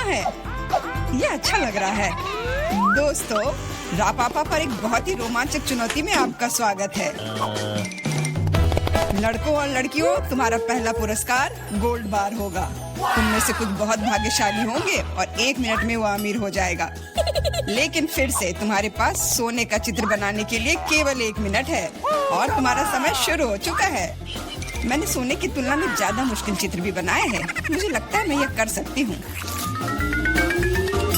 है। ये अच्छा लग रहा है। दोस्तों, रापापा पर एक बहुत ही रोमांचक चुनौती में आपका स्वागत है। लड़कों और लड़कियों, तुम्हारा पहला पुरस्कार गोल्ड बार होगा। तुम में से कुछ बहुत भाग्यशाली होंगे और 1 मिनट में वो अमीर हो जाएगा। लेकिन फिर से तुम्हारे पास सोने का चित्र बनाने के लिए केवल 1 मिनट है और तुम्हारा समय शुरू हो चुका है। मैंने सोने की तुलना में ज्यादा मुश्किल चित्र भी बनाए हैं। मुझे लगता है मैं यह कर सकती हूँ।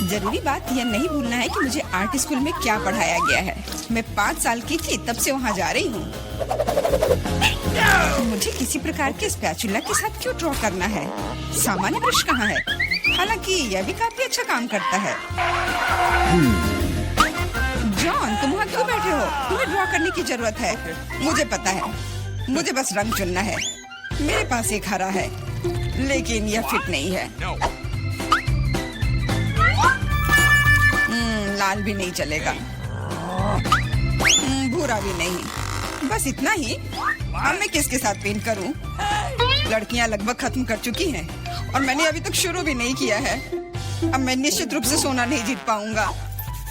जरूरी बात यह नहीं भूलना है कि मुझे आर्ट स्कूल में क्या पढ़ाया गया है। मैं 5 साल की थी तब से वहाँ जा रही हूँ। मुझे किसी प्रकार के स्पैचुला के साथ क्यों ड्रॉ करना है? सामान्य ब्रश कहाँ है? हालांकि यह भी काफी अच्छा काम करता है। जॉन, तुम वहाँ क्यों बैठे हो? तुम्हें ड्रॉ करने की जरूरत है। मुझे पता है, मुझे बस रंग चुनना है। मेरे पास एक हरा है, लेकिन यह फिट नहीं है। लाल भी नहीं चलेगा, भूरा भी नहीं। बस इतना ही। अब मैं किसके साथ पेंट करूं? लड़कियां लगभग खत्म कर चुकी हैं और मैंने अभी तक शुरू भी नहीं किया है। अब मैं निश्चित रूप से सोना नहीं जीत पाऊंगा।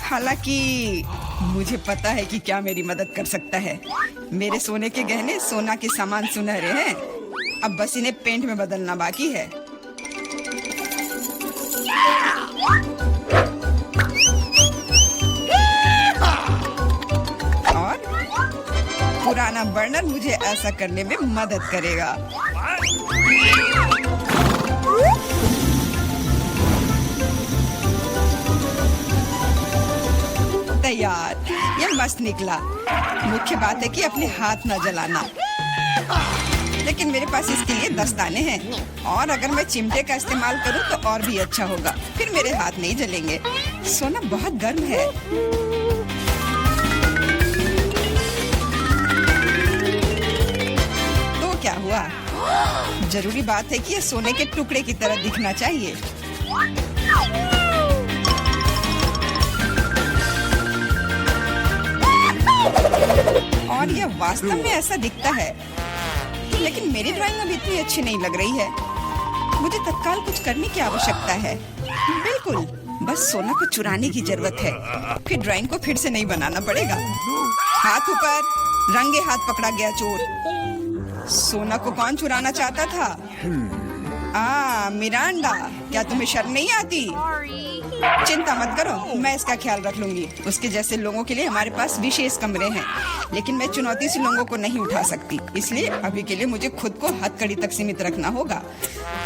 हालांकि मुझे पता है कि क्या मेरी मदद कर सकता है। मेरे सोने के गहने सोना के समान सुनहरे हैं। अब बस इन्हें पेंट में बदलना बाकी है। और पुराना बर्नर मुझे ऐसा करने में मदद करेगा। तैयार। यह मस्त निकला। मुख्य बात है कि अपने हाथ न जलाना। लेकिन मेरे पास इसके लिए दस्ताने हैं और अगर मैं चिमटे का इस्तेमाल करूं तो और भी अच्छा होगा। फिर मेरे हाथ नहीं जलेंगे। सोना बहुत गर्म है। तो क्या हुआ? जरूरी बात है कि यह सोने के टुकड़े की तरह दिखना चाहिए। और यह वास्तव में ऐसा दिखता है। लेकिन मेरी ड्राइंग अभी इतनी अच्छी नहीं लग रही है। मुझे तत्काल कुछ करने की आवश्यकता है। बिल्कुल, बस सोना को चुराने की जरूरत है। फिर ड्राइंग को फिर से नहीं बनाना पड़ेगा। हाथ ऊपर, रंगे हाथ पकड़ा गया चोर। सोना को कौन चुराना चाहता था? मिरांडा, क्या तुम्हें शर्म नहीं आती? चिंता मत करो, मैं इसका ख्याल रख लूंगी। उसके जैसे लोगों के लिए हमारे पास विशेष कमरे हैं। लेकिन मैं चुनौती से लोगों को नहीं उठा सकती, इसलिए अभी के लिए मुझे खुद को हथकड़ी तक सीमित रखना होगा।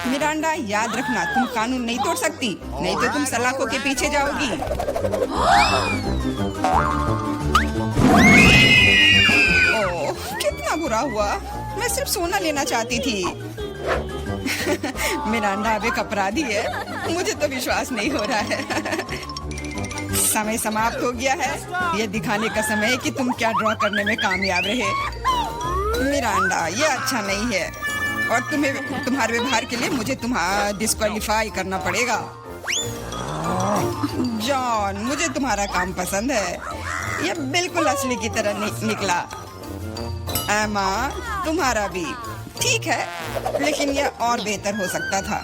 मिरांडा, याद रखना, तुम कानून नहीं तोड़ सकती, नहीं तो तुम सलाखों के पीछे जाओगी। ओह, कितना बुरा हुआ। मैं सिर्फ सोना लेना चाहती थी। मिरांडा अब एक अपराधी है। मुझे तो विश्वास नहीं हो रहा है। समय समाप्त हो गया है। यह दिखाने का समय है कि तुम क्या ड्रॉ करने में कामयाब रहे। मिरांडा, यह अच्छा नहीं है और तुम्हारे व्यवहार के लिए मुझे तुम्हारा डिस्क्वालीफाई करना पड़ेगा। जॉन, मुझे तुम्हारा काम पसंद है। यह बिल्कुल असली की तरह निकला। एमा, तुम्हारा भी ठीक है, लेकिन यह और बेहतर हो सकता था।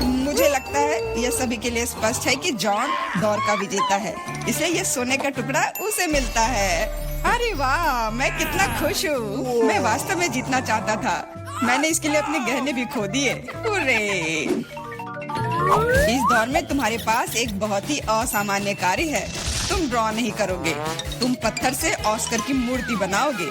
मुझे लगता है यह सभी के लिए स्पष्ट है कि जॉन दौर का विजेता है, इसलिए यह सोने का टुकड़ा उसे मिलता है। अरे वाह, मैं कितना खुश हूँ। मैं वास्तव में जीतना चाहता था। मैंने इसके लिए अपने गहने भी खो दिए। हुर्रे! इस दौर में तुम्हारे पास एक बहुत ही असामान्य कार्य है। तुम ड्रॉ नहीं करोगे, तुम पत्थर से ऑस्कर की मूर्ति बनाओगे।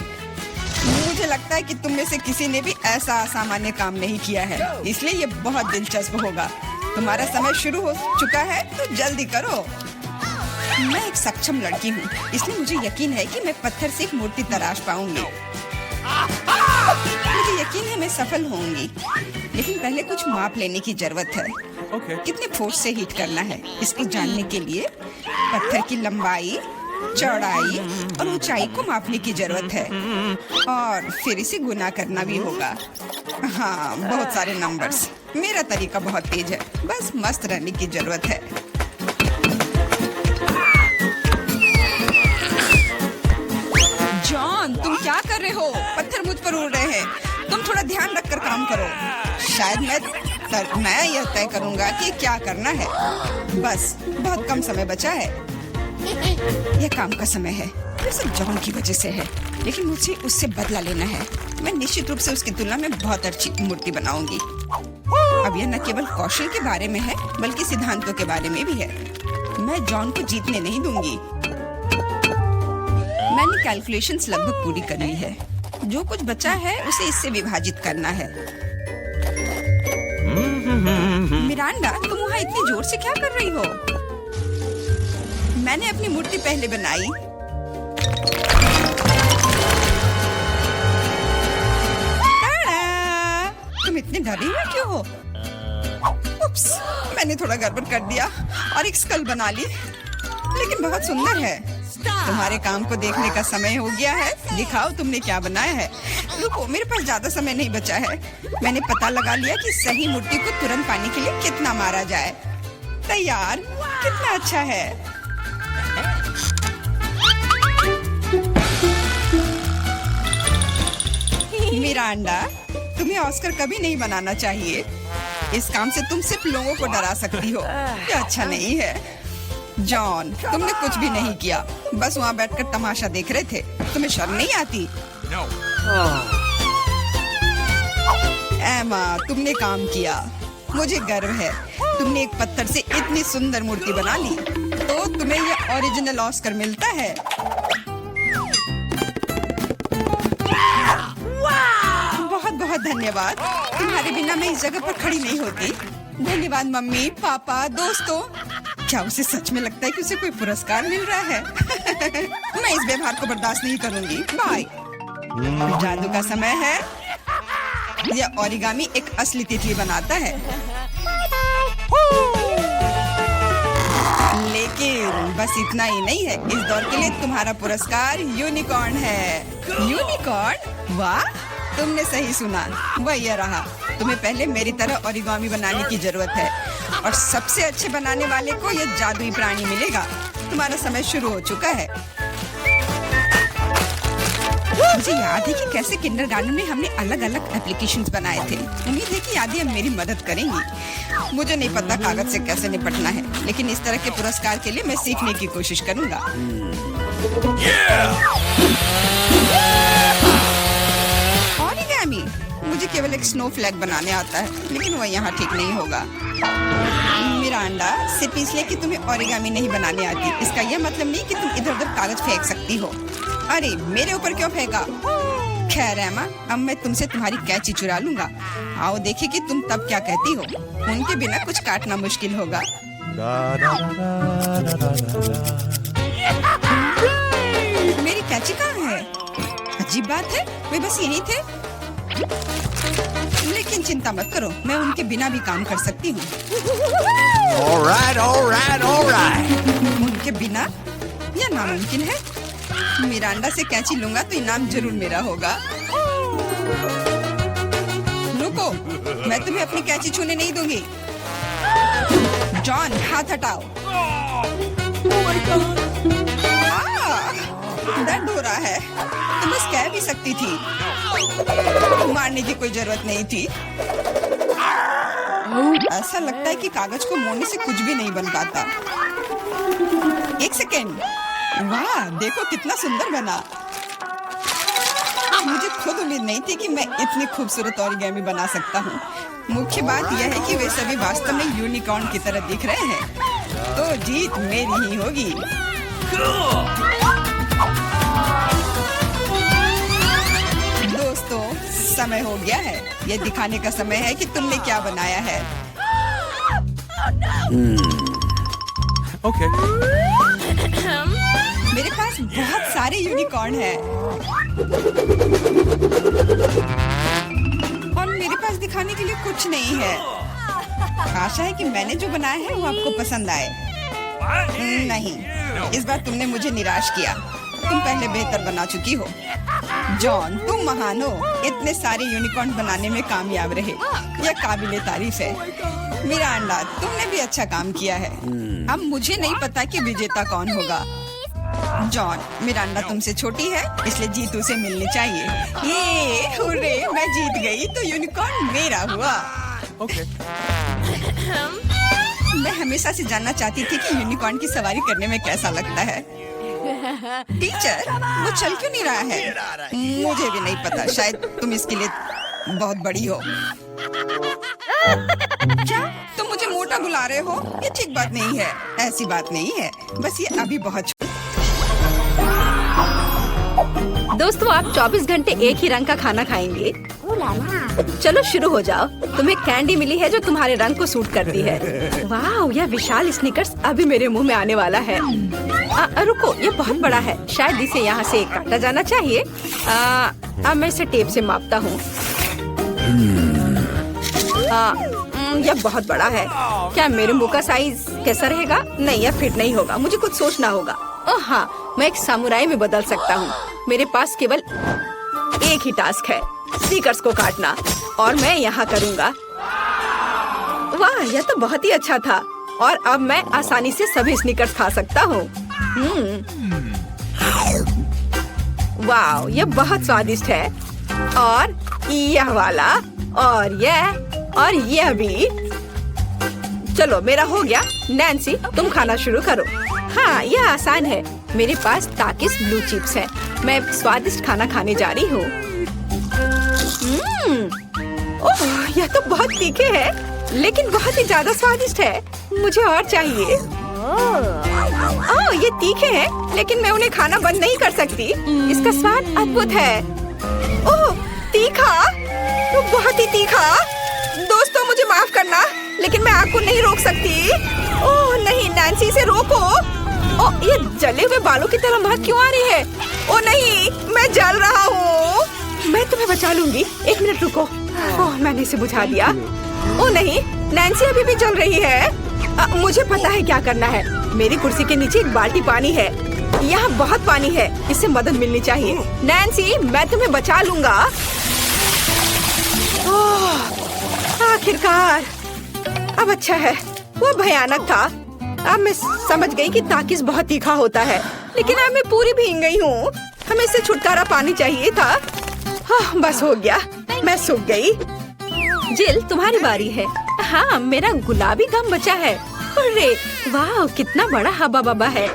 मुझे लगता है कि तुम में से किसी ने भी ऐसा असामान्य काम नहीं किया है, इसलिए ये बहुत दिलचस्प होगा। तुम्हारा समय शुरू हो चुका है, तो जल्दी करो। मैं एक सक्षम लड़की हूँ, इसलिए मुझे यकीन है कि मैं पत्थर से एक मूर्ति तराश पाऊंगी। मुझे यकीन है मैं सफल होंगी, लेकिन पहले कुछ माप लेने की जरूरत है। कितने फोर्स से हीट करना है, इसको जानने के लिए पत्थर की लंबाई, चौड़ाई और ऊंचाई को मापने की जरूरत है और फिर इसे गुना करना भी होगा। हाँ, बहुत सारे नंबर्स। मेरा तरीका बहुत तेज है, बस मस्त रहने की जरूरत है। जॉन, तुम क्या कर रहे हो? पत्थर मुझ पर उड़ रहे हैं। तुम थोड़ा ध्यान रखकर काम करो। शायद मैं यह तय करूंगा कि क्या करना है। बस बहुत कम समय बचा है। यह काम का समय है। ये सब जॉन की वजह से है, लेकिन मुझे उससे बदला लेना है। मैं निश्चित रूप से उसकी तुलना में बहुत अच्छी मूर्ति बनाऊंगी। अब यह न केवल कौशल के बारे में है, बल्कि सिद्धांतों के बारे में भी है। मैं जॉन को जीतने नहीं दूंगी। मैंने कैलकुलेशंस लगभग पूरी कर ली है। जो कुछ बचा है उसे इससे विभाजित करना है। मिरांडा, तुम वहाँ इतनी जोर से क्या कर रही हो? मैंने अपनी मूर्ति पहले बनाई। तुम इतने डरे हुए क्यों हो? उप्स, मैंने थोड़ा गड़बड़ कर दिया और एक स्कल बना ली, लेकिन बहुत सुंदर है। तुम्हारे काम को देखने का समय हो गया है। दिखाओ तुमने क्या बनाया है। रुको, मेरे पास ज्यादा समय नहीं बचा है। मैंने पता लगा लिया कि सही मूर्ति को तुरंत पाने के लिए कितना मारा जाए। तैयार? कितना अच्छा है। मिरांडा, तुम्हें ऑस्कर कभी नहीं बनाना चाहिए। इस काम से तुम सिर्फ लोगों को डरा सकती हो। यह अच्छा नहीं है। जॉन, तुमने कुछ भी नहीं किया, बस वहाँ बैठकर तमाशा देख रहे थे। तुम्हें शर्म नहीं आती? एमा, तुमने काम किया। मुझे गर्व है। तुमने एक पत्थर से इतनी सुंदर मूर्ति बना ली, तो तुम्हें यह ओरिजिनल ऑस्कर मिलता है। बहुत बहुत धन्यवाद। तुम्हारे बिना मैं इस जगह पर खड़ी नहीं होती। धन्यवाद मम्मी, पापा, दोस्तों। क्या उसे सच में लगता है कि उसे कोई पुरस्कार मिल रहा है? मैं इस व्यवहार को बर्दाश्त नहीं करूंगी। बाय। जादू का समय है। यह ओरिगामी एक असली तितली बनाता है, लेकिन बस इतना ही नहीं है। इस दौर के लिए तुम्हारा पुरस्कार यूनिकॉर्न है। यूनिकॉर्न? वाह, तुमने सही सुना। वह यह रहा। तुम्हें पहले मेरी तरह ओरिगामी बनाने की जरूरत है, और सबसे अच्छे बनाने वाले को यह जादुई प्राणी मिलेगा। तुम्हारा समय शुरू हो चुका है। मुझे याद है कि कैसे किंडरगार्टन में हमने अलग अलग एप्लीकेशंस बनाए थे। उम्मीद है कि यादें अब मेरी मदद करेंगी। मुझे नहीं पता कागज से कैसे निपटना है, लेकिन इस तरह के पुरस्कार के लिए मैं सीखने की कोशिश करूंगा। ओरिगामी, मुझे केवल एक स्नो फ्लैग बनाने आता है, लेकिन वह यहाँ ठीक नहीं होगा। मिरांडा, सिर्फ इसलिए कि तुम्हें ओरिगामी नहीं बनाने आती, इसका यह मतलब नहीं कि तुम इधर उधर कागज फेंक सकती हो। अरे, मेरे ऊपर क्यों फेंका? खैर एमा, अब मैं तुमसे तुम्हारी कैंची चुरा लूंगा। आओ देखें कि तुम तब क्या कहती हो। उनके बिना कुछ काटना मुश्किल होगा। मेरी कैंची कहाँ है? अजीब बात है, वे बस यहीं थे। लेकिन चिंता मत करो, मैं उनके बिना भी काम कर सकती हूँ। उनके बिना? यह नामुमकिन है। मिरांडा से कैंची लूंगा तो इनाम जरूर मेरा होगा। रुको, मैं तुम्हें अपनी कैंची छूने नहीं दूंगी। जॉन, हाथ हटाओ। दर्द हो रहा है। तुम बस कह भी सकती थी। मारने की कोई जरूरत नहीं थी। ऐसा लगता है कि कागज को मोड़ने से कुछ भी नहीं बन पाता। एक सेकेंड। वाह, देखो कितना सुंदर बना। मुझे खुद उम्मीद नहीं थी कि मैं इतनी खूबसूरत ओरिगामी बना सकता हूँ। मुख्य बात यह है कि वे सभी वास्तव में यूनिकॉर्न की तरह दिख रहे हैं, तो जीत मेरी ही होगी। दोस्तों, समय हो गया है। यह दिखाने का समय है कि तुमने क्या बनाया है। ओके। मेरे पास बहुत सारे यूनिकॉर्न हैं, और मेरे पास दिखाने के लिए कुछ नहीं है। आशा है कि मैंने जो बनाया है वो आपको पसंद आए। नहीं, इस बार तुमने मुझे निराश किया। तुम पहले बेहतर बना चुकी हो। जॉन, तुम महान हो। इतने सारे यूनिकॉर्न बनाने में कामयाब रहे, यह काबिले तारीफ है। मिरांडा, तुमने भी अच्छा काम किया है। अब मुझे नहीं पता कि विजेता कौन होगा। जॉन, मिरांडा तुमसे छोटी है, इसलिए जीतू से मिलनी चाहिए। ये हुर्रे, मैं जीत गई तो यूनिकॉर्न मेरा हुआ। ओके। मैं हमेशा से जानना चाहती थी कि यूनिकॉर्न की सवारी करने में कैसा लगता है। टीचर, वो चल क्यों नहीं रहा है? मुझे भी नहीं पता, शायद तुम इसके लिए बहुत बड़ी हो। क्या तुम मुझे मोटा बुला रहे हो? ये ठीक बात नहीं है। ऐसी बात नहीं है, बस ये अभी बहुत। दोस्तों, आप 24 घंटे एक ही रंग का खाना खाएंगे? चलो शुरू हो जाओ। तुम्हें कैंडी मिली है जो तुम्हारे रंग को सूट करती है। वाह, यह विशाल स्निकर्स अभी मेरे मुंह में आने वाला है। रुको, ये बहुत बड़ा है, शायद इसे यहाँ से काटा जाना चाहिए। अब मैं इसे टेप से मापता हूँ। यह बहुत बड़ा है। क्या मेरे मुंह का साइज कैसा रहेगा? नहीं, यह फिट नहीं होगा। मुझे कुछ सोचना होगा। ओह हाँ, मैं एक सामुराई में बदल सकता हूँ। मेरे पास केवल एक ही टास्क है, स्नीकर्स को काटना, और मैं यहाँ करूँगा। वाह, यह तो बहुत ही अच्छा था। और अब मैं आसानी से सभी स्नीकर्स खा सकता हूँ। वाह, यह बहुत स्वादिष्ट है। और यह वाला, और यह भी। चलो, मेरा हो गया। नैन्सी, तुम खाना शुरू करो। हाँ, यह आसान है। मेरे पास ताकिस ब्लू चिप्स है। मैं स्वादिष्ट खाना खाने जा रही हूँ। ओह, यह तो बहुत तीखे है, लेकिन बहुत ही ज्यादा स्वादिष्ट है। मुझे और चाहिए। ओह, ये तीखे हैं, लेकिन मैं उन्हें खाना बंद नहीं कर सकती। इसका स्वाद अद्भुत है। ओह, तीखा, वो बहुत ही तीखा। दोस्तों, मुझे माफ करना, लेकिन मैं आग को नहीं रोक सकती। ओह नहीं, नैन्सी, से रोको। ओह, ये जले हुए बालों की तरह महक क्यों आ रही है? ओह नहीं, मैं जल रहा हूँ। मैं तुम्हें बचा लूंगी। एक मिनट रुको। ओह, मैंने इसे बुझा दिया। ओह नहीं, नैन्सी अभी भी जल रही है। मुझे पता है क्या करना है। मेरी कुर्सी के नीचे एक बाल्टी पानी है। यहाँ बहुत पानी है, इससे मदद मिलनी चाहिए। नैन्सी, मैं तुम्हें बचा लूंगा। आखिरकार, अब अच्छा है। वो भयानक था। अब मैं समझ गई कि ताकिस बहुत तीखा होता है, लेकिन अब मैं पूरी भीग गई हूँ। हमें इससे छुटकारा पानी चाहिए था। हाँ, बस हो गया, मैं सूख गई। जिल, तुम्हारी बारी है। हाँ, मेरा गुलाबी गम बचा है। अरे वाह, कितना बड़ा हब्बा बब्बा है।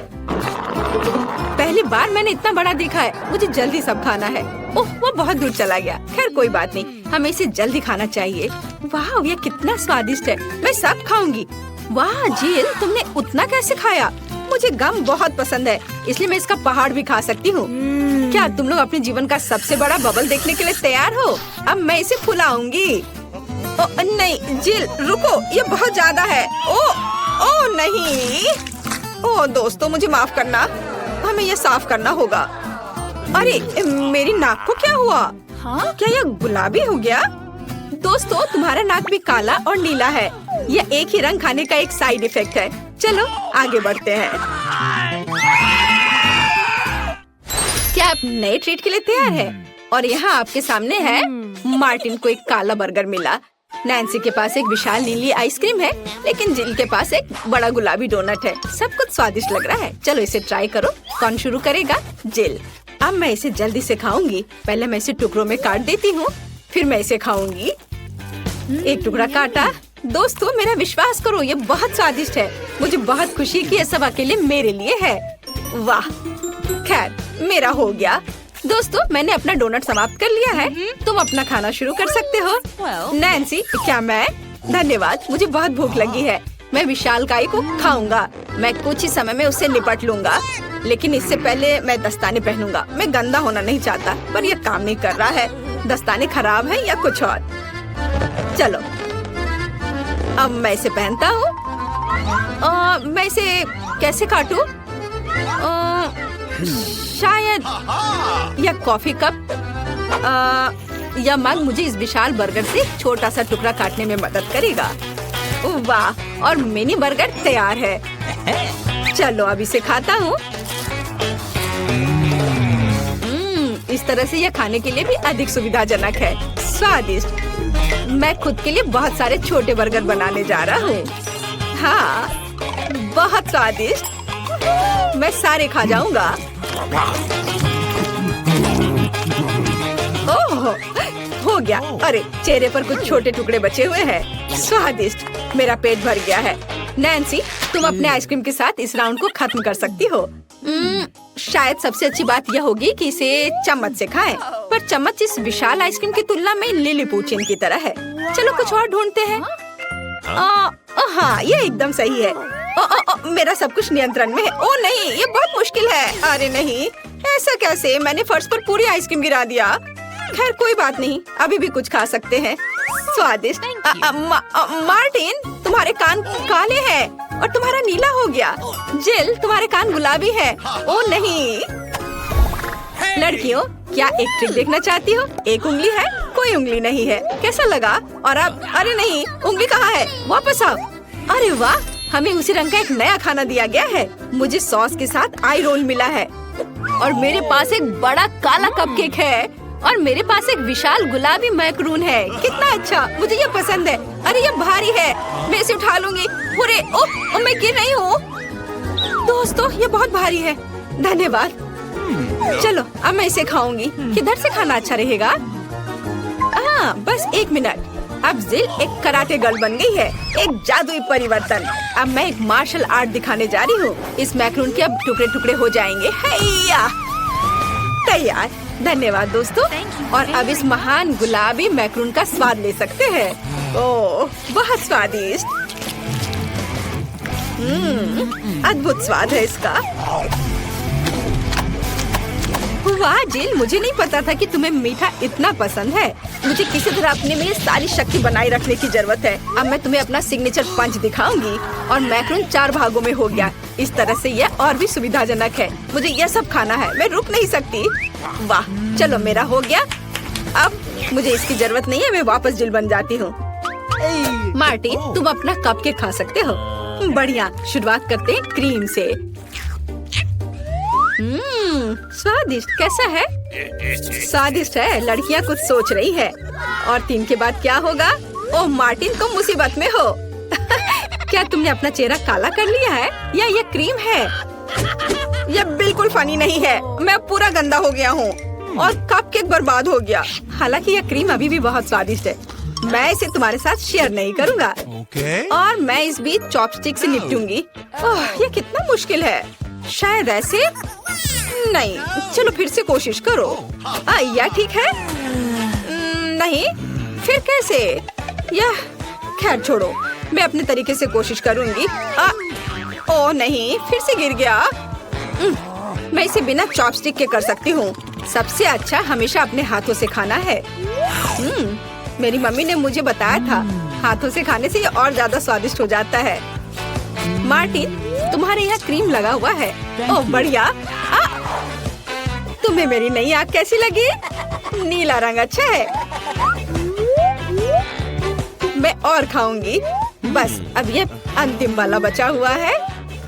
पहली बार मैंने इतना बड़ा देखा है। मुझे जल्दी सब खाना है। ओह, वो बहुत दूर चला गया। खैर कोई बात नहीं, हमें इसे जल्दी खाना चाहिए। वाह, ये कितना स्वादिष्ट है। मैं सब खाऊंगी। वाह जिल, तुमने उतना कैसे खाया? मुझे गम बहुत पसंद है, इसलिए मैं इसका पहाड़ भी खा सकती हूँ। क्या तुम लोग अपने जीवन का सबसे बड़ा बबल देखने के लिए तैयार हो? अब मैं इसे फुलाऊंगी। नहीं जिल, रुको, ये बहुत ज्यादा है। ओ नहीं। ओ दोस्तों, मुझे माफ करना, हमें ये साफ करना होगा। अरे मेरी नाक को क्या हुआ? हाँ? क्या यह गुलाबी हो गया? दोस्तों, तुम्हारा नाक भी काला और नीला है। यह एक ही रंग खाने का एक साइड इफेक्ट है। चलो आगे बढ़ते हैं। क्या आप नए ट्रीट के लिए तैयार हैं? और यहाँ आपके सामने है। मार्टिन को एक काला बर्गर मिला। नैन्सी के पास एक विशाल नीली आइसक्रीम है, लेकिन जिल के पास एक बड़ा गुलाबी डोनट है। सब कुछ स्वादिष्ट लग रहा है। चलो इसे ट्राई करो। कौन शुरू करेगा? जिल। अब मैं इसे जल्दी से खाऊंगी। पहले मैं इसे टुकड़ों में काट देती हूँ, फिर मैं इसे खाऊंगी। एक टुकड़ा काटा। दोस्तों, मेरा विश्वास करो, ये बहुत स्वादिष्ट है। मुझे बहुत खुशी कि ये सब अकेले मेरे लिए है। वाह, खैर मेरा हो गया। दोस्तों, मैंने अपना डोनट समाप्त कर लिया है। तुम अपना खाना शुरू कर सकते हो। नैन्सी, क्या मैं? धन्यवाद, मुझे बहुत भूख लगी है। मैं विशालकाय को खाऊंगा। मैं कुछ ही समय में उससे निपट लूंगा, लेकिन इससे पहले मैं दस्ताने पहनूंगा। मैं गंदा होना नहीं चाहता, पर यह काम नहीं कर रहा है। दस्ताने खराब है या कुछ और। चलो, अब मैं इसे पहनता हूँ। मैं इसे कैसे काटूं? शायद यह कॉफी कप या मग मुझे इस विशाल बर्गर से छोटा सा टुकड़ा काटने में मदद करेगा। वाह, और मिनी बर्गर तैयार है। चलो अब इसे खाता हूँ। इस तरह से यह खाने के लिए भी अधिक सुविधाजनक है। स्वादिष्ट। मैं खुद के लिए बहुत सारे छोटे बर्गर बनाने जा रहा हूँ। हाँ, बहुत स्वादिष्ट। मैं सारे खा जाऊंगा। ओह, हो गया। अरे चेहरे पर कुछ छोटे टुकड़े बचे हुए हैं। स्वादिष्ट, मेरा पेट भर गया है। नैन्सी, तुम अपने आइसक्रीम के साथ इस राउंड को खत्म कर सकती हो। शायद सबसे अच्छी बात यह होगी कि इसे चम्मच से खाएं। पर चम्मच इस विशाल आइसक्रीम की तुलना में लिलीपुचिन की तरह है। चलो कुछ और ढूंढते हैं। हाँ, ये एकदम सही है। मेरा सब कुछ नियंत्रण में है। ओ नहीं, ये बहुत मुश्किल है। अरे नहीं, ऐसा कैसे? मैंने फर्श पर पूरी आइसक्रीम गिरा दिया। खैर कोई बात नहीं, अभी भी कुछ खा सकते हैं। स्वादिष्ट। मार्टिन, तुम्हारे कान काले हैं और तुम्हारा नीला हो गया। जिल, तुम्हारे कान गुलाबी है। ओ नहीं। लड़कियों, क्या एक ट्रिक देखना चाहती हो? एक उंगली है, कोई उंगली नहीं है। कैसा लगा? और अब अरे नहीं, उंगली कहाँ है? वापस आओ। अरे वाह, हमें उसी रंग का एक नया खाना दिया गया है। मुझे सॉस के साथ आई रोल मिला है और मेरे पास एक बड़ा काला कपकेक है और मेरे पास एक विशाल गुलाबी मैक्रून है। कितना अच्छा, मुझे ये पसंद है। अरे ये भारी है, मैं इसे उठा लूंगी। पूरे ओह, मैं गिर रही हूँ। दोस्तों, ये बहुत भारी है। धन्यवाद। चलो अब मैं इसे खाऊंगी। किधर से खाना अच्छा रहेगा? हाँ, बस एक मिनट। अब जिल एक कराटे गर्ल बन गई है। एक जादुई परिवर्तन। अब मैं एक मार्शल आर्ट दिखाने जा रही हूँ। इस मैक्रून के अब टुकड़े टुकड़े हो जाएंगे। हैया, तैयार। धन्यवाद दोस्तों। और अब इस महान गुलाबी मैक्रून का स्वाद ले सकते हैं। ओह, बहुत स्वादिष्ट। अद्भुत स्वाद है इसका। वाह जिल, मुझे नहीं पता था कि तुम्हें मीठा इतना पसंद है। मुझे किसी तरह अपने में सारी शक्ति बनाए रखने की जरूरत है। अब मैं तुम्हें अपना सिग्नेचर पंच दिखाऊंगी। और मैक्रून 4 भागों में हो गया। इस तरह से यह और भी सुविधाजनक है। मुझे यह सब खाना है, मैं रुक नहीं सकती। वाह, चलो मेरा हो गया। अब मुझे इसकी जरूरत नहीं है, मैं वापस जिल बन जाती हूँ। मार्टिन, तुम अपना कपकेक खा सकते हो। बढ़िया, शुरुआत करते हैं क्रीम से। स्वादिष्ट। कैसा है? स्वादिष्ट है। लड़कियाँ कुछ सोच रही है। और 3 के बाद क्या होगा? ओह मार्टिन, तुम मुसीबत में हो। क्या तुमने अपना चेहरा काला कर लिया है या ये क्रीम है? यह बिल्कुल फनी नहीं है। मैं पूरा गंदा हो गया हूँ और कपकेक बर्बाद हो गया। हालांकि यह क्रीम अभी भी बहुत स्वादिष्ट है। मैं इसे तुम्हारे साथ शेयर नहीं करूँगा। और मैं इस बीच चॉपस्टिक से निपटूंगी। ओह, ये कितना मुश्किल है। शायद ऐसे नहीं। चलो फिर से कोशिश करो। यह ठीक है? नहीं, फिर कैसे? यह खैर छोड़ो, मैं अपने तरीके से कोशिश करूंगी। ओह नहीं, फिर से गिर गया। मैं इसे बिना चॉपस्टिक के कर सकती हूँ। सबसे अच्छा हमेशा अपने हाथों से खाना है। मेरी मम्मी ने मुझे बताया था, हाथों से खाने से ये और ज्यादा स्वादिष्ट हो जाता है। मार्टिन, तुम्हारे यहाँ क्रीम लगा हुआ है। ओह बढ़िया। तुम्हें मेरी नई आँख कैसी लगी? नीला रंग अच्छा है। मैं और खाऊंगी। बस अब ये अंतिम वाला बचा हुआ है।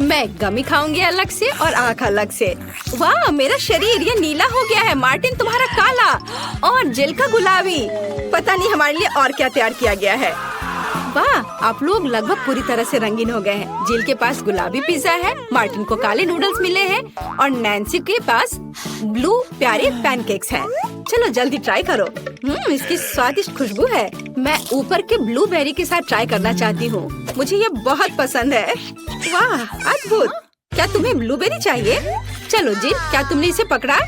मैं गमी खाऊंगी अलग से और आँख अलग से। वाह, मेरा शरीर ये नीला हो गया है। मार्टिन, तुम्हारा काला और जिल का गुलाबी। पता नहीं हमारे लिए और क्या तैयार किया गया है। वाह, आप लोग लगभग पूरी तरह से रंगीन हो गए हैं। जिल के पास गुलाबी पिज्जा है, मार्टिन को काले नूडल्स मिले हैं और नैन्सी के पास ब्लू प्यारे पैनकेक्स हैं। चलो जल्दी ट्राई करो। इसकी स्वादिष्ट खुशबू है। मैं ऊपर के ब्लूबेरी के साथ ट्राई करना चाहती हूँ। मुझे ये बहुत पसंद है। वाह, अद्भुत। क्या तुम्हें ब्लूबेरी चाहिए? चलो जिल, क्या तुमने इसे पकड़ा?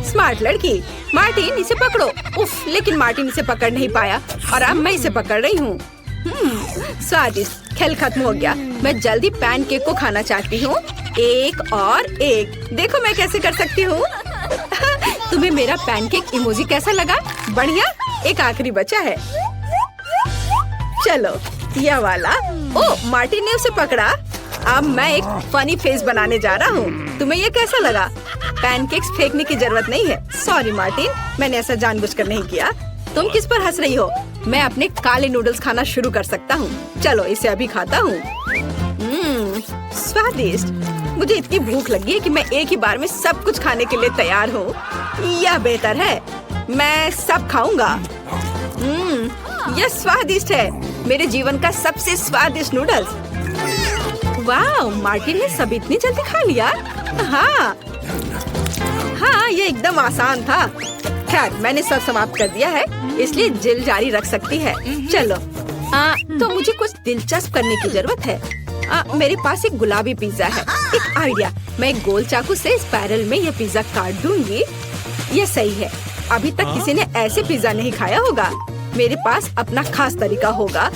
स्मार्ट लड़की। मार्टिन, इसे पकड़ो। उफ, लेकिन मार्टिन इसे पकड़ नहीं पाया और अब मैं इसे पकड़ रही हूँ। स्वादिष्ट। खेल खत्म हो गया। मैं जल्दी पैनकेक को खाना चाहती हूँ। एक और एक। देखो मैं कैसे कर सकती हूँ। तुम्हें मेरा पैनकेक इमोजी कैसा लगा? बढ़िया। एक आखिरी बचा है। चलो यह वाला। ओह, मार्टिन ने उसे पकड़ा। अब मैं एक फनी फेस बनाने जा रहा हूँ। तुम्हें ये कैसा लगा? पैनकेक्स फेंकने की जरूरत नहीं है। सॉरी मार्टिन, मैंने ऐसा जानबूझकर नहीं किया। तुम किस पर हंस रही हो? मैं अपने काले नूडल्स खाना शुरू कर सकता हूँ। चलो इसे अभी खाता हूँ। स्वादिष्ट। मुझे इतनी भूख लगी है कि मैं एक ही बार में सब कुछ खाने के लिए तैयार हूँ। यह बेहतर है, मैं सब खाऊंगा। यह स्वादिष्ट है। मेरे जीवन का सबसे स्वादिष्ट नूडल्स। वाह, मार्टिन ने सब इतनी जल्दी खा लिया। हाँ हाँ, ये एकदम आसान था। खैर, मैंने सब समाप्त कर दिया है, इसलिए जिल जारी रख सकती है। चलो, तो मुझे कुछ दिलचस्प करने की जरूरत है। मेरे पास एक गुलाबी पिज्जा है। एक आइडिया, मैं एक गोल चाकू से स्पाइरल में यह पिज्जा काट दूंगी। ये सही है। अभी तक किसी ने ऐसे पिज्जा नहीं खाया होगा। मेरे पास अपना खास तरीका होगा।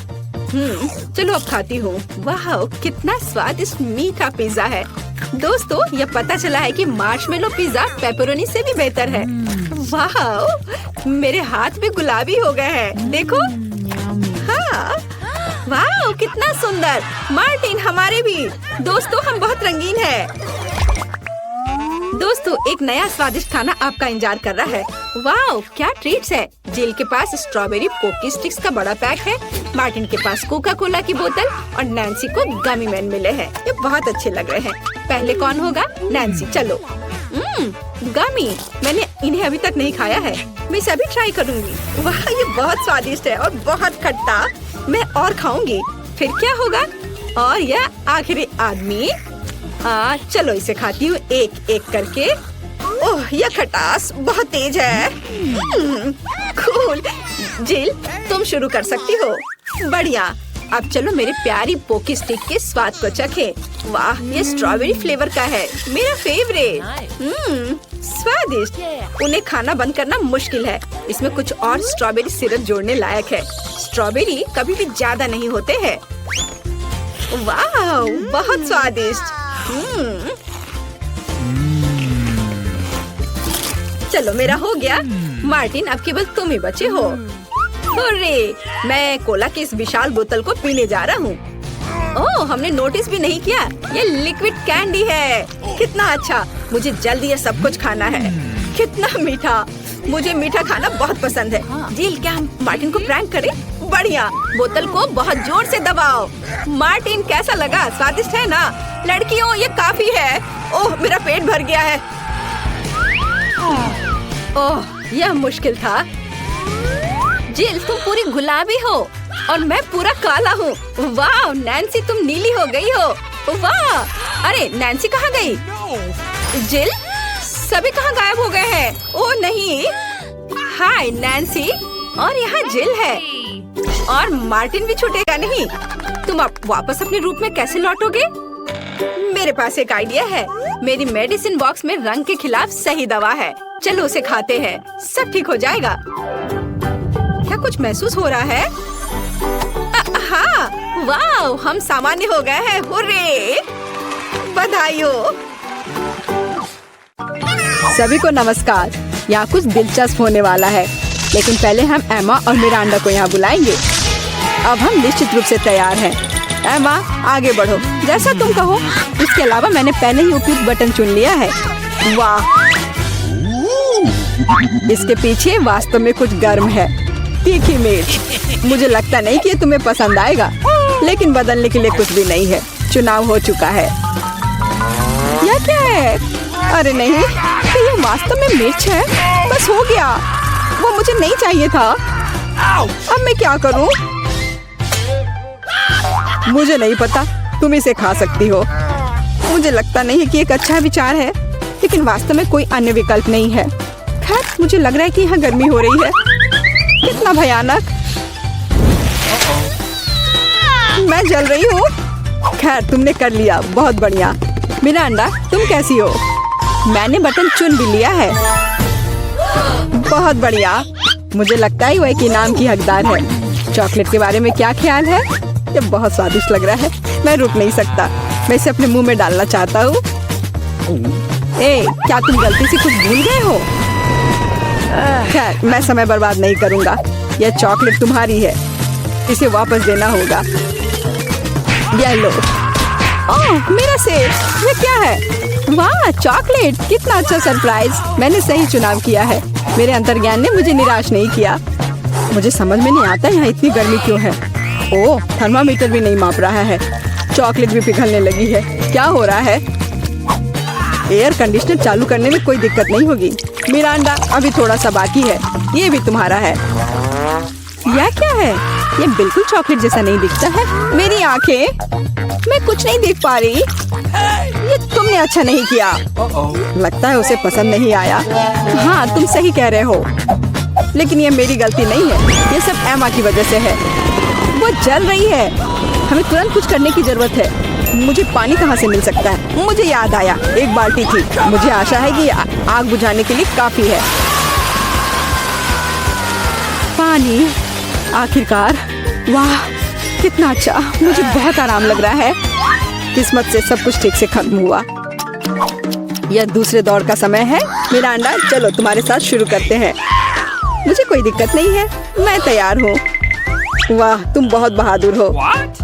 चलो अब खाती हूँ। वाह, कितना स्वादिष्ट मीठा पिज्जा है। दोस्तों, ये पता चला है कि मार्शमेलो पिज्जा पेपरोनी से भी बेहतर है। वाह, मेरे हाथ भी गुलाबी हो गए हैं। देखो। हाँ, वाह, कितना सुंदर। मार्टिन, हमारे भी। दोस्तों, हम बहुत रंगीन हैं। दोस्तों, एक नया स्वादिष्ट खाना आपका इंतजार कर रहा है। वाह, क्या ट्रीट्स है। जिल के पास स्ट्रॉबेरी पोकी स्टिक्स का बड़ा पैक है। मार्टिन के पास कोका कोला की बोतल और नैन्सी को गमी मैन मिले हैं। ये बहुत अच्छे लग रहे हैं। पहले कौन होगा? नैन्सी। चलो। गमी, मैंने इन्हें अभी तक नहीं खाया है। मैं इसे अभी ट्राई करूंगी। वाह, ये बहुत स्वादिष्ट है और बहुत खट्टा। मैं और खाऊंगी। फिर क्या होगा? और यह आखिरी आदमी। चलो इसे खाती हूँ एक एक करके। ओह, यह खटास बहुत तेज है। कूल। जिल, तुम शुरू कर सकती हो। बढ़िया। अब चलो मेरे प्यारी पोकी स्टिक के स्वाद को चखें। वाह, ये स्ट्रॉबेरी फ्लेवर का है, मेरा फेवरेट। स्वादिष्ट। उन्हें खाना बंद करना मुश्किल है। इसमें कुछ और स्ट्रॉबेरी सिरप जोड़ने लायक है। स्ट्रॉबेरी कभी भी ज्यादा नहीं होते हैं। वाह, बहुत स्वादिष्ट। चलो, मेरा हो गया। मार्टिन, अब केवल तुम ही बचे हो। अरे, मैं कोला की इस विशाल बोतल को पीने जा रहा हूँ। ओह, हमने नोटिस भी नहीं किया। ये लिक्विड कैंडी है। कितना अच्छा। मुझे जल्दी ये सब कुछ खाना है। कितना मीठा। मुझे मीठा खाना बहुत पसंद है। जिल, क्या हम मार्टिन को प्रैंक करें? बढ़िया। बोतल को बहुत जोर से दबाओ। मार्टिन, कैसा लगा? स्वादिष्ट है ना? लड़कियों, ये काफी है। ओह, मेरा पेट भर गया है। ओह, यह मुश्किल था। जिल, तुम पूरी गुलाबी हो और मैं पूरा काला हूँ। वाह, नैन्सी, तुम नीली हो गई हो। वाह। अरे, नैन्सी कहाँ गई? जिल, सभी कहाँ गायब हो गए हैं? ओह नहीं। हाय नैन्सी, और यहाँ जिल है और मार्टिन भी छूटेगा नहीं। तुम अब वापस अपने रूप में कैसे लौटोगे? मेरे पास एक आइडिया है। मेरी मेडिसिन बॉक्स में रंग के खिलाफ सही दवा है। चलो उसे खाते हैं, सब ठीक हो जाएगा। क्या कुछ महसूस हो रहा है? हाँ, वाह, हम सामान्य हो गए हैं। हुर्रे! बधाई हो। सभी को नमस्कार। यहाँ कुछ दिलचस्प होने वाला है, लेकिन पहले हम एमा और मिरांडा को यहाँ बुलाएंगे। अब हम निश्चित रूप से तैयार हैं। एमा, आगे बढ़ो, जैसा तुम कहो। इसके अलावा मैंने पहले ही उपयुक्त बटन चुन लिया है। वाह, इसके पीछे वास्तव में कुछ गर्म है। तीखी मिर्च। मुझे लगता नहीं कि ये तुम्हें पसंद आएगा, लेकिन बदलने के लिए कुछ भी नहीं है। चुनाव हो चुका है। यह क्या है? अरे नहीं, तो ये वास्तव में मिर्च है। बस हो गया, वो मुझे नहीं चाहिए था। अब मैं क्या करूं? मुझे नहीं पता, तुम इसे खा सकती हो। मुझे लगता नहीं है कि एक अच्छा विचार है, लेकिन वास्तव में कोई अन्य विकल्प नहीं है। खैर, मुझे लग रहा है कि यहाँ गर्मी हो रही है। कितना भयानक। मैं जल रही हूँ। खैर, तुमने कर लिया, बहुत बढ़िया। मिरांडा, तुम कैसी हो? मैंने बटन चुन भी लिया है। बहुत बढ़िया। मुझे लगता है वो एक इनाम की हकदार है। चॉकलेट के बारे में क्या ख्याल है? ये बहुत स्वादिष्ट लग रहा है। मैं रुक नहीं सकता। मैं इसे अपने मुंह में डालना चाहता हूँ। क्या तुम गलती से कुछ भूल गए हो? खैर, मैं समय बर्बाद नहीं करूँगा। यह चॉकलेट तुम्हारी है, इसे वापस देना होगा। यह लो। ओह, मेरा सेब। ये क्या है? वाह, चॉकलेट। कितना अच्छा सरप्राइज। मैंने सही चुनाव किया है। मेरे अंतर्ज्ञान ने मुझे निराश नहीं किया। मुझे समझ में नहीं आता यहाँ इतनी गर्मी क्यों है। ओह, थर्मामीटर भी नहीं माप रहा है। चॉकलेट भी पिघलने लगी है। क्या हो रहा है? एयर कंडीशनर चालू करने में कोई दिक्कत नहीं होगी। मिरांडा, अभी थोड़ा सा बाकी है। ये भी तुम्हारा है। यह क्या है? ये बिल्कुल चॉकलेट जैसा नहीं दिखता है। मेरी आंखें, मैं कुछ नहीं देख पा रही। ये तुमने अच्छा नहीं किया। लगता है उसे पसंद नहीं आया। हाँ, तुम सही कह रहे हो, लेकिन ये मेरी गलती नहीं है। ये सब एमा की वजह से है। वो जल रही है। हमें तुरंत कुछ करने की जरूरत है। मुझे पानी कहाँ से मिल सकता है? मुझे याद आया, एक बाल्टी थी। मुझे आशा है कि आग बुझाने के लिए काफी है। पानी, आखिरकार। वाह, कितना अच्छा। मुझे बहुत आराम लग रहा है। किस्मत से सब कुछ ठीक से खत्म हुआ। यह दूसरे दौर का समय है। मिरांडा, चलो तुम्हारे साथ शुरू करते हैं। मुझे कोई दिक्कत नहीं है, मैं तैयार हूँ। वाह, तुम बहुत बहादुर हो।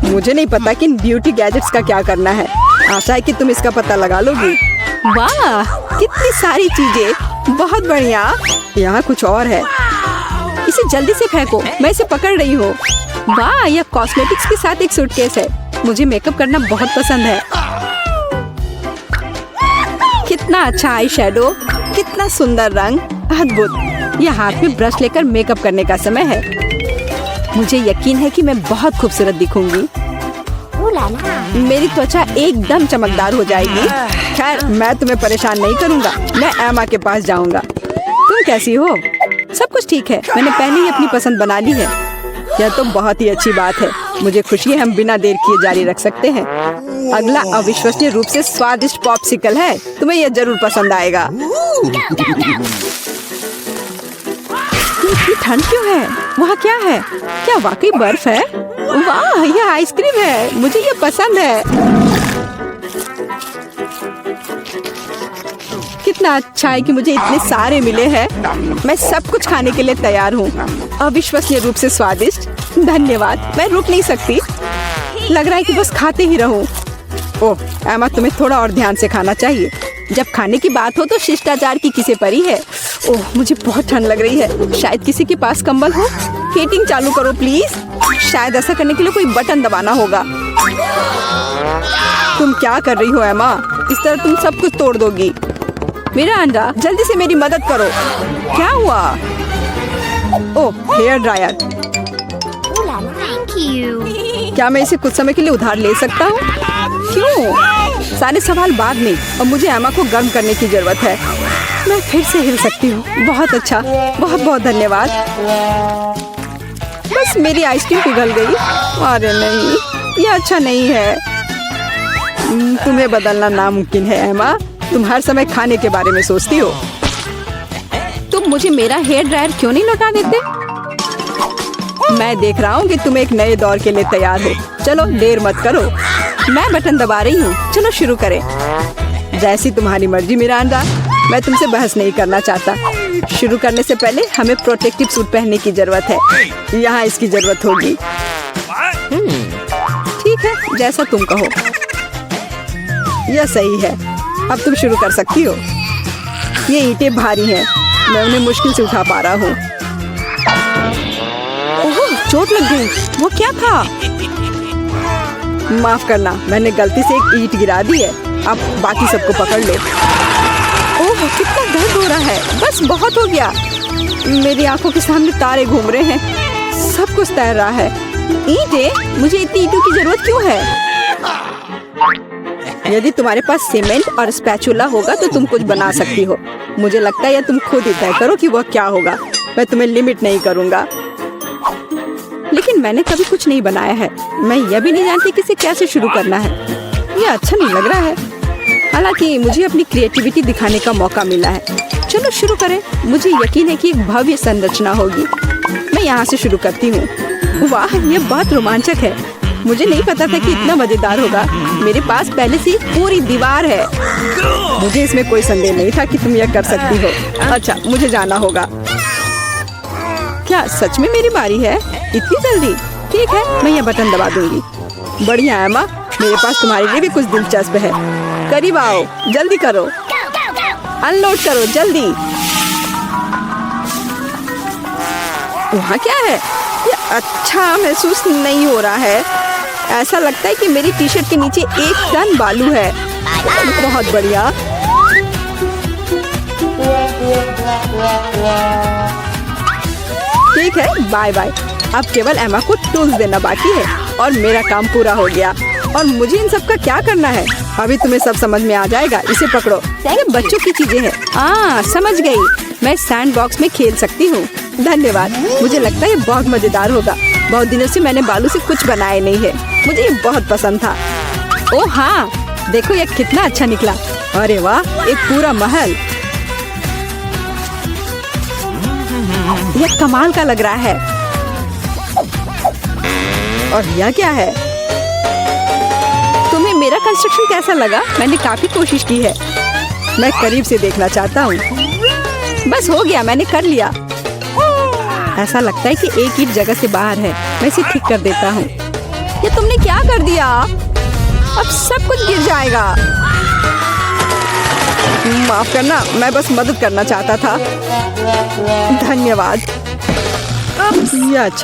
मुझे नहीं पता कि इन ब्यूटी गैजेट्स का क्या करना है। आशा है कि तुम इसका पता लगा लोगी। वाह, कितनी सारी चीजें, बहुत बढ़िया। यहाँ कुछ और है। इसे जल्दी से फेंको, मैं इसे पकड़ रही हूँ। वाह, यह कॉस्मेटिक्स के साथ एक सूटकेस है। मुझे मेकअप करना बहुत पसंद है। कितना अच्छा आई शेडो, कितना सुंदर रंग, अद्भुत। यह हाथ में ब्रश लेकर मेकअप करने का समय है। मुझे यकीन है कि मैं बहुत खूबसूरत दिखूंगी। मेरी त्वचा एकदम चमकदार हो जाएगी। खैर, मैं तुम्हें परेशान नहीं करूंगा। मैं एमा के पास जाऊंगा। तुम कैसी हो? सब कुछ ठीक है। मैंने पहले ही अपनी पसंद बना ली है। यह तो बहुत ही अच्छी बात है। मुझे खुशी है, हम बिना देर किए जारी रख सकते हैं। अगला अविश्वसनीय रूप से स्वादिष्ट पॉप्सिकल है। तुम्हें यह जरूर पसंद आएगा। इतनी ठंड क्यों है? वहाँ क्या है? क्या वाकई बर्फ है? वाह, यह आइसक्रीम है। मुझे यह पसंद है। कितना अच्छा है कि मुझे इतने सारे मिले हैं। मैं सब कुछ खाने के लिए तैयार हूँ। अविश्वसनीय रूप से स्वादिष्ट। धन्यवाद, मैं रुक नहीं सकती। लग रहा है कि बस खाते ही रहूं। ओह एमा, तुम्हें थोड़ा और ध्यान से खाना चाहिए। जब खाने की बात हो तो शिष्टाचार की किसे परी है। ओह, मुझे बहुत ठंड लग रही है। शायद किसी के पास कंबल हो। हीटिंग चालू करो प्लीज। शायद ऐसा करने के लिए कोई बटन दबाना होगा। तुम क्या कर रही हो एमा? इस तरह तुम सब कुछ तोड़ दोगी। मेरा अंडा, जल्दी से मेरी मदद करो। क्या हुआ? ओह, हेयर ड्रायर। क्या मैं इसे कुछ समय के लिए उधार ले सकता हूँ? क्यों? सारे सवाल बाद में। और मुझे एमा को गर्म करने की जरूरत है। मैं फिर से हिल सकती हूँ। बहुत अच्छा, बहुत बहुत धन्यवाद। बस मेरी आइसक्रीम पिघल गई। अरे नहीं, ये अच्छा नहीं है। तुम्हें बदलना नामुमकिन है एमा। तुम हर समय खाने के बारे में सोचती हो। तुम मुझे मेरा हेयर ड्रायर क्यों नहीं लौटा देते? मैं देख रहा हूँ कि तुम एक नए दौर के लिए तैयार हो। चलो देर मत करो। मैं बटन दबा रही हूँ। चलो शुरू करें। जैसी तुम्हारी मर्जी मिरांडा। मैं तुमसे बहस नहीं करना चाहता। शुरू करने से पहले हमें प्रोटेक्टिव सूट पहनने की जरूरत है। यहाँ इसकी जरूरत होगी। ठीक है, जैसा तुम कहो। यह सही है। अब तुम शुरू कर सकती हो। ये ईंटें भारी हैं। मैं उन्हें मुश्किल से उठा पा रहा हूँ। ओह, चोट लग गई। वो क्या था? माफ करना, मैंने गलती से एक ईंट गिरा दी है। अब बाकी सबको पकड़ लो। ओह, कितना दर्द हो रहा है। बस बहुत हो गया। मेरी आंखों के सामने तारे घूम रहे हैं। सब कुछ तैर रहा है। ईंटें? मुझे इतनी ईंटों की जरूरत क्यों है? यदि तुम्हारे पास सीमेंट और स्पैचुला होगा तो तुम कुछ बना सकती हो। मुझे लगता है या तुम खुद ही तय करो कि वह क्या होगा। मैं तुम्हें लिमिट नहीं करूँगा। लेकिन मैंने कभी कुछ नहीं बनाया है। मैं यह भी नहीं जानती कि इसे कैसे शुरू करना है। यह अच्छा नहीं लग रहा है। हालांकि मुझे अपनी क्रिएटिविटी दिखाने का मौका मिला है। चलो शुरू करें। मुझे यकीन है कि एक भव्य संरचना होगी। मैं यहाँ से शुरू करती हूँ। वाह, यह बहुत रोमांचक है। मुझे नहीं पता था कि इतना मजेदार होगा। मेरे पास पहले से पूरी दीवार है। मुझे इसमें कोई संदेह नहीं था कि तुम यह कर सकती हो। अच्छा, मुझे जाना होगा। क्या सच में मेरी बारी है? इतनी जल्दी? ठीक है, मैं यह बटन दबा दूंगी। बढ़िया एमा, मेरे पास तुम्हारे लिए भी कुछ दिलचस्प है। करीब आओ, जल्दी करो। अनलोड करो जल्दी। वहाँ क्या है? ये अच्छा महसूस नहीं हो रहा है। ऐसा लगता है कि मेरी टी शर्ट के नीचे 1 टन बालू है। बहुत बढ़िया। ठीक है, बाय बाय। अब केवल एमा को टूल्स देना बाकी है और मेरा काम पूरा हो गया। और मुझे इन सब का क्या करना है? अभी तुम्हें सब समझ में आ जाएगा। इसे पकड़ो, ये बच्चों की चीजें हैं। समझ गई। मैं सैंड बॉक्स में खेल सकती हूँ। धन्यवाद। मुझे लगता है ये बहुत मजेदार होगा। बहुत दिनों से मैंने बालू से कुछ बनाया नहीं है। मुझे ये बहुत पसंद था। ओह हाँ, देखो ये कितना अच्छा निकला। अरे वाह, एक पूरा महल। यह कमाल का लग रहा है। और यह क्या है? तुम्हें मेरा कंस्ट्रक्शन कैसा लगा? मैंने काफी कोशिश की है। मैं करीब से देखना चाहता हूँ। बस हो गया, मैंने कर लिया। ऐसा लगता है कि एक ईंट जगह से बाहर है। मैं इसे ठीक कर देता हूँ। ये तुमने क्या कर दिया? अब सब कुछ गिर जाएगा। माफ करना, मैं बस मदद करना चाहता था। धन्यवाद। ये अच्छा